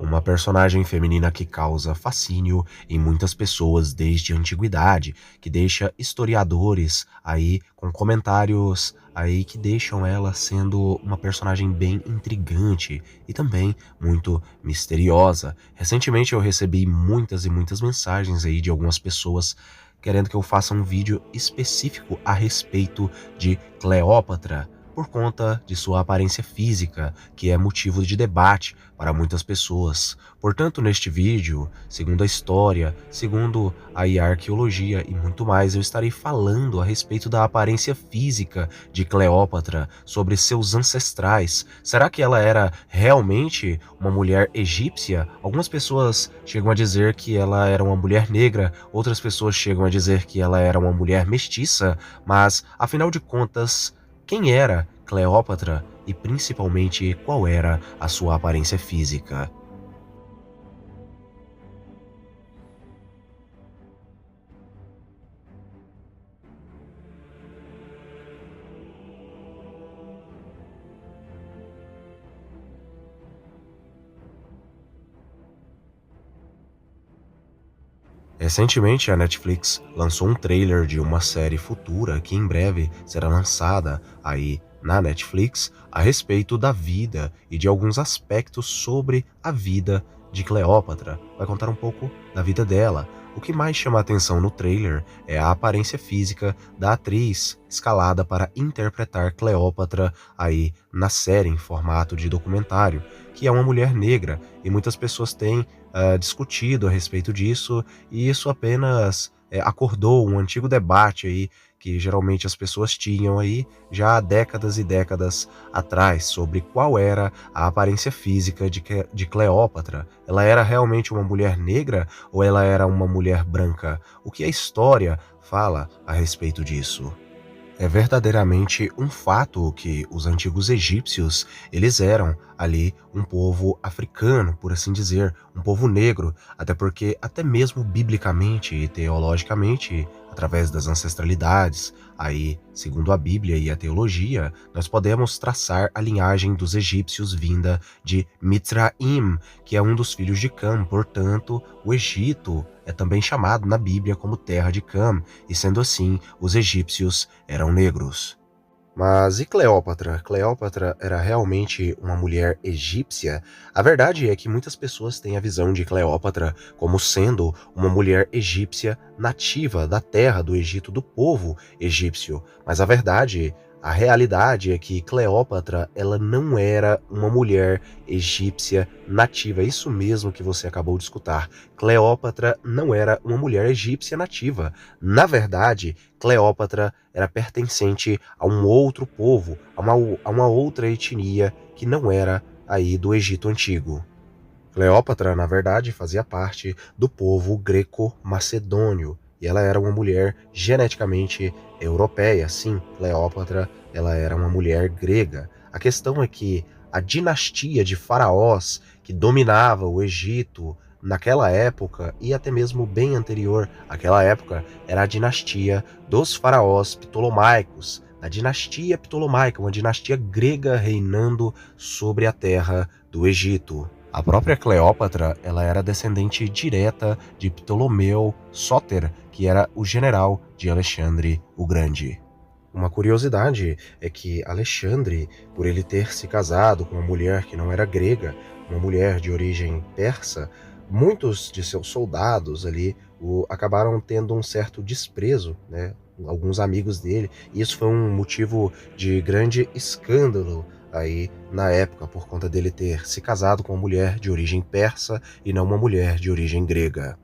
uma personagem feminina que causa fascínio em muitas pessoas desde a antiguidade, que deixa historiadores aí com comentários aí que deixam ela sendo uma personagem bem intrigante e também muito misteriosa. Recentemente eu recebi muitas e muitas mensagens aí de algumas pessoas querendo que eu faça um vídeo específico a respeito de Cleópatra, por conta de sua aparência física, que é motivo de debate para muitas pessoas. Portanto, neste vídeo, segundo a história, segundo aí a arqueologia e muito mais, eu estarei falando a respeito da aparência física de Cleópatra, sobre seus ancestrais. Será que ela era realmente uma mulher egípcia? Algumas pessoas chegam a dizer que ela era uma mulher negra, outras pessoas chegam a dizer que ela era uma mulher mestiça, mas, afinal de contas, quem era Cleópatra e principalmente qual era a sua aparência física? Recentemente, a Netflix lançou um trailer de uma série futura que em breve será lançada aí na Netflix a respeito da vida e de alguns aspectos sobre a vida de Cleópatra. Vai contar um pouco da vida dela. O que mais chama a atenção no trailer é a aparência física da atriz escalada para interpretar Cleópatra aí na série em formato de documentário, que é uma mulher negra, e muitas pessoas têm discutido a respeito disso, e isso apenas acordou um antigo debate aí que geralmente as pessoas tinham aí já há décadas e décadas atrás sobre qual era a aparência física de Cleópatra. Ela era realmente uma mulher negra ou ela era uma mulher branca? O que a história fala a respeito disso? É verdadeiramente um fato que os antigos egípcios, eles eram ali um povo africano, por assim dizer, um povo negro, até porque até mesmo biblicamente e teologicamente, através das ancestralidades, aí, segundo a Bíblia e a teologia, nós podemos traçar a linhagem dos egípcios vinda de Mitzraim, que é um dos filhos de Cam. Portanto, o Egito é também chamado na Bíblia como terra de Cam, e sendo assim, os egípcios eram negros. Mas e Cleópatra? Cleópatra era realmente uma mulher egípcia? A verdade é que muitas pessoas têm a visão de Cleópatra como sendo uma mulher egípcia nativa da terra do Egito, do povo egípcio. Mas a verdade, a realidade é que Cleópatra, ela não era uma mulher egípcia nativa. Isso mesmo que você acabou de escutar. Cleópatra não era uma mulher egípcia nativa. Na verdade, Cleópatra era pertencente a um outro povo, a uma outra etnia que não era aí do Egito Antigo. Cleópatra, na verdade, fazia parte do povo greco-macedônio, e ela era uma mulher geneticamente europeia. Sim, Cleópatra, ela era uma mulher grega. A questão é que a dinastia de faraós que dominava o Egito naquela época e até mesmo bem anterior àquela época era a dinastia dos faraós ptolomaicos, a dinastia ptolomaica, uma dinastia grega reinando sobre a terra do Egito. A própria Cleópatra, ela era descendente direta de Ptolomeu Sóter, que era o general de Alexandre o Grande. Uma curiosidade é que Alexandre, por ele ter se casado com uma mulher que não era grega, uma mulher de origem persa, muitos de seus soldados ali acabaram tendo um certo desprezo, né? Alguns amigos dele, e isso foi um motivo de grande escândalo aí na época, por conta dele ter se casado com uma mulher de origem persa e não uma mulher de origem grega.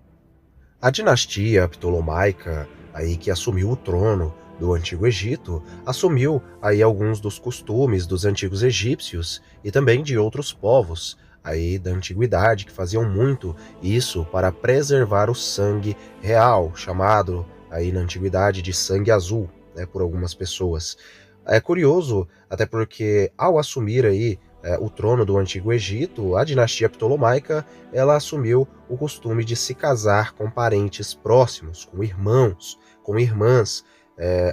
A dinastia ptolomaica, aí que assumiu o trono do Antigo Egito, assumiu aí alguns dos costumes dos antigos egípcios e também de outros povos aí da antiguidade que faziam muito isso para preservar o sangue real, chamado aí na antiguidade de sangue azul, né, por algumas pessoas. É curioso, até porque ao assumir aí o trono do Antigo Egito, a dinastia ptolomaica, ela assumiu o costume de se casar com parentes próximos, com irmãos, com irmãs,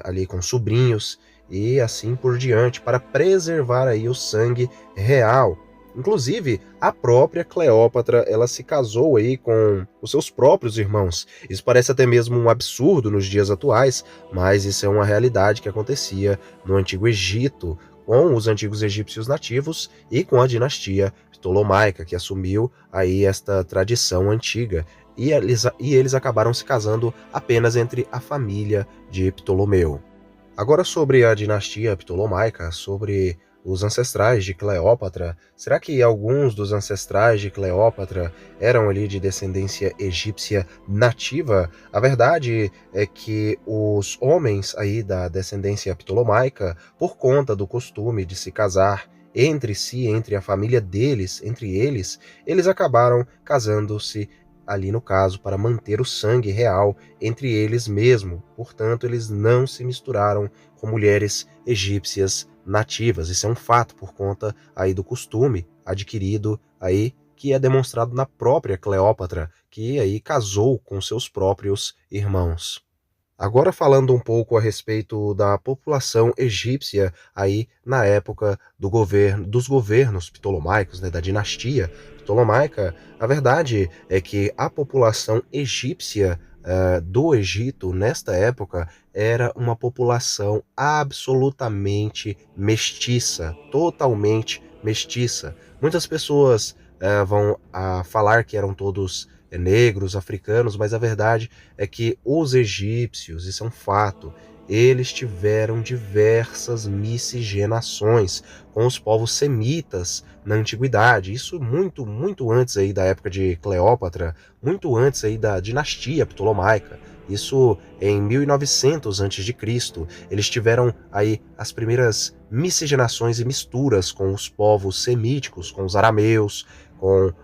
ali com sobrinhos e assim por diante, para preservar aí o sangue real. Inclusive, a própria Cleópatra, ela se casou aí com os seus próprios irmãos. Isso parece até mesmo um absurdo nos dias atuais, mas isso é uma realidade que acontecia no Antigo Egito, com os antigos egípcios nativos e com a dinastia Ptolomaica, que assumiu aí esta tradição antiga. E eles acabaram se casando apenas entre a família de Ptolomeu. Agora sobre a dinastia Ptolomaica, sobre os ancestrais de Cleópatra, será que alguns dos ancestrais de Cleópatra eram ali de descendência egípcia nativa? A verdade é que os homens aí da descendência ptolomaica, por conta do costume de se casar entre si, entre a família deles, entre eles acabaram casando-se ali no caso para manter o sangue real entre eles mesmo. Portanto, eles não se misturaram com mulheres egípcias nativas. Isso é um fato por conta aí do costume adquirido aí que é demonstrado na própria Cleópatra, que aí casou com seus próprios irmãos. Agora falando um pouco a respeito da população egípcia aí na época dos governos ptolomaicos, né, da dinastia ptolomaica, a verdade é que a população egípcia do Egito nesta época era uma população absolutamente mestiça, totalmente mestiça. Muitas pessoas vão falar que eram todos negros, africanos, mas a verdade é que os egípcios, isso é um fato, eles tiveram diversas miscigenações com os povos semitas na antiguidade. Isso muito, muito antes aí da época de Cleópatra, muito antes aí da dinastia ptolomaica. Isso em 1900 a.C. Eles tiveram aí as primeiras miscigenações e misturas com os povos semíticos, com os arameus, com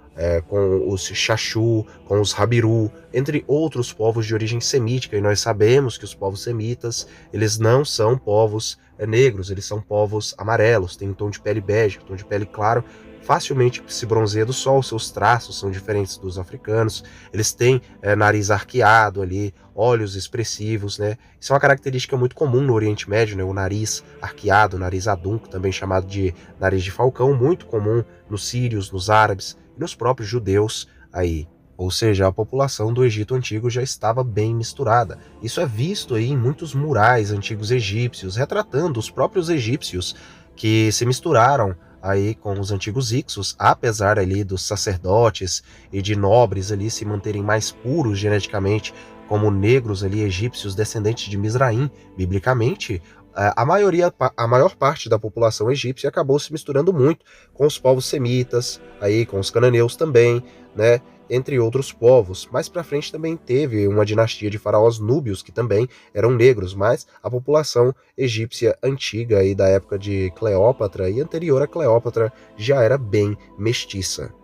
os Xaxu, com os Habiru, entre outros povos de origem semítica, e nós sabemos que os povos semitas, eles não são povos negros, eles são povos amarelos, têm um tom de pele bege, um tom de pele claro, facilmente se bronzeia do sol, seus traços são diferentes dos africanos, eles têm nariz arqueado ali, olhos expressivos, né? Isso é uma característica muito comum no Oriente Médio, né? O nariz arqueado, nariz adunco, também chamado de nariz de falcão, muito comum nos sírios, nos árabes, nos próprios judeus aí. Ou seja, a população do Egito Antigo já estava bem misturada. Isso é visto aí em muitos murais antigos egípcios, retratando os próprios egípcios que se misturaram aí com os antigos Hyksos, apesar ali dos sacerdotes e de nobres ali se manterem mais puros geneticamente, como negros ali egípcios descendentes de Misraim, biblicamente, a maior parte da população egípcia acabou se misturando muito com os povos semitas, aí com os cananeus também, né, entre outros povos. Mais para frente também teve uma dinastia de faraós núbios que também eram negros, mas a população egípcia antiga aí da época de Cleópatra e anterior a Cleópatra já era bem mestiça.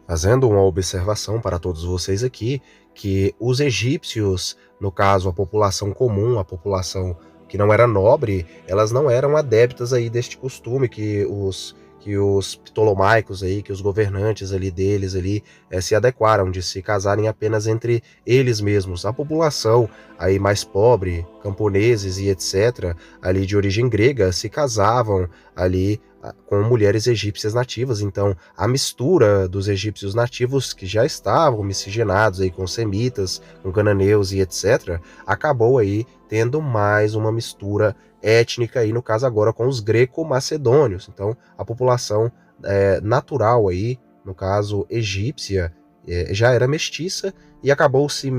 Fazendo uma observação para todos vocês aqui, que os egípcios, no caso a população comum, a população que não era nobre, elas não eram adeptas aí deste costume que os ptolomaicos aí, que os governantes ali deles ali se adequaram de se casarem apenas entre eles mesmos. A população aí mais pobre, camponeses e etc, ali de origem grega, se casavam ali com mulheres egípcias nativas. Então a mistura dos egípcios nativos que já estavam miscigenados aí com semitas, com cananeus e etc, acabou aí tendo mais uma mistura étnica aí, no caso agora com os greco-macedônios. Então a população natural aí, no caso egípcia, já era mestiça e acabou se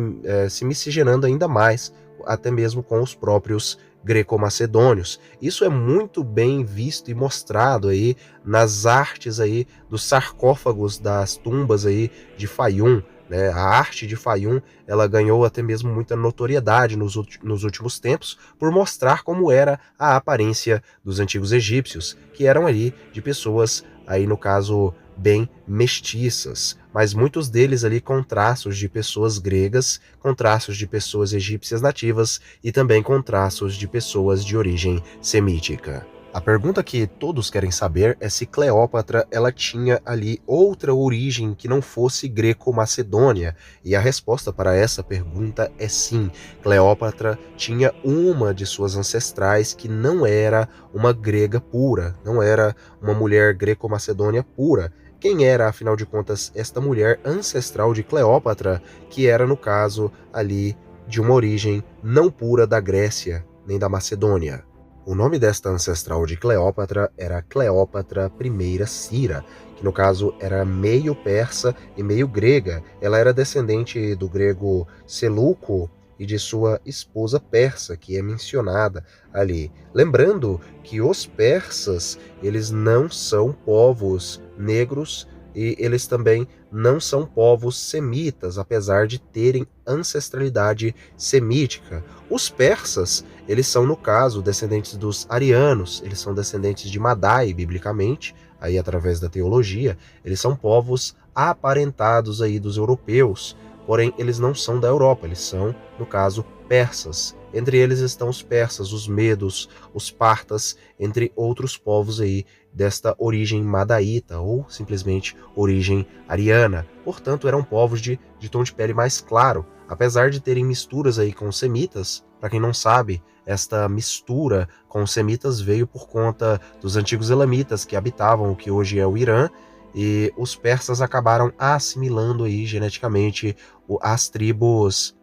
miscigenando ainda mais, até mesmo com os próprios greco-macedônios. Isso é muito bem visto e mostrado aí nas artes aí dos sarcófagos das tumbas aí de Fayum, né? A arte de Fayum, ela ganhou até mesmo muita notoriedade nos últimos tempos por mostrar como era a aparência dos antigos egípcios, que eram ali de pessoas, aí no caso, bem mestiças, mas muitos deles ali com traços de pessoas gregas, com traços de pessoas egípcias nativas e também com traços de pessoas de origem semítica. A pergunta que todos querem saber é se Cleópatra ela tinha ali outra origem que não fosse greco-macedônia, e a resposta para essa pergunta é sim. Cleópatra tinha uma de suas ancestrais que não era uma grega pura, não era uma mulher greco-macedônia pura. quem era, afinal de contas, esta mulher ancestral de Cleópatra, que era, no caso, ali, de uma origem não pura da Grécia, nem da Macedônia. O nome desta ancestral de Cleópatra era Cleópatra I Cira, que no caso era meio persa e meio grega. Ela era descendente do grego Seleuco e de sua esposa persa, que é mencionada ali. Lembrando que os persas, eles não são povos negros e eles também não são povos semitas, apesar de terem ancestralidade semítica. Os persas, eles são, no caso, descendentes dos arianos, eles são descendentes de Madai, biblicamente, aí através da teologia, eles são povos aparentados aí dos europeus, porém eles não são da Europa, eles são, no caso, persas. Entre eles estão os persas, os medos, os partas, entre outros povos aí desta origem madaíta ou simplesmente origem ariana. Portanto, eram povos de tom de pele mais claro, apesar de terem misturas aí com os semitas. Para quem não sabe, esta mistura com os semitas veio por conta dos antigos elamitas que habitavam o que hoje é o Irã, e os persas acabaram assimilando aí geneticamente as tribos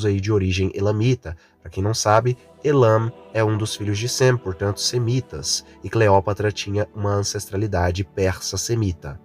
aí de origem elamita. Para quem não sabe, Elam é um dos filhos de Sem, portanto semitas, e Cleópatra tinha uma ancestralidade persa-semita.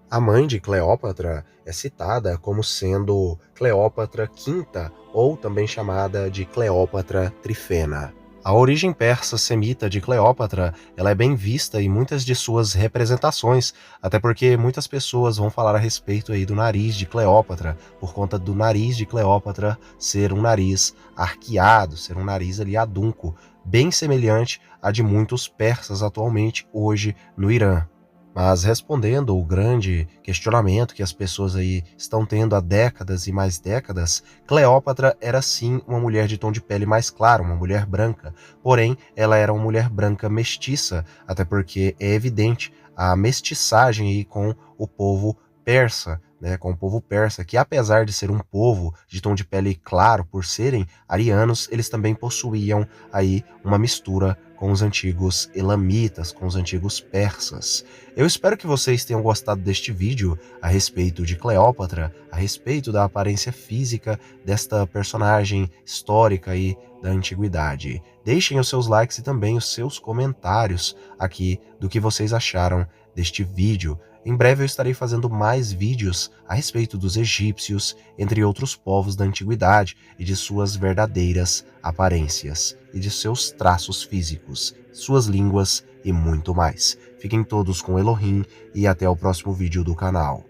A mãe de Cleópatra é citada como sendo Cleópatra V, ou também chamada de Cleópatra Trifena. A origem persa-semita de Cleópatra, ela é bem vista em muitas de suas representações, até porque muitas pessoas vão falar a respeito aí do nariz de Cleópatra, por conta do nariz de Cleópatra ser um nariz arqueado, ser um nariz ali adunco, bem semelhante a de muitos persas atualmente hoje no Irã. Mas respondendo o grande questionamento que as pessoas aí estão tendo há décadas e mais décadas, Cleópatra era sim uma mulher de tom de pele mais claro, uma mulher branca. Porém, ela era uma mulher branca mestiça, até porque é evidente a mestiçagem aí com o povo persa, né, com o povo persa, que apesar de ser um povo de tom de pele claro, por serem arianos, eles também possuíam aí uma mistura com os antigos elamitas, com os antigos persas. Eu espero que vocês tenham gostado deste vídeo a respeito de Cleópatra, a respeito da aparência física desta personagem histórica aí da antiguidade. Deixem os seus likes e também os seus comentários aqui do que vocês acharam deste vídeo. Em breve eu estarei fazendo mais vídeos a respeito dos egípcios, entre outros povos da antiguidade e de suas verdadeiras aparências e de seus traços físicos, suas línguas e muito mais. Fiquem todos com Elohim e até o próximo vídeo do canal.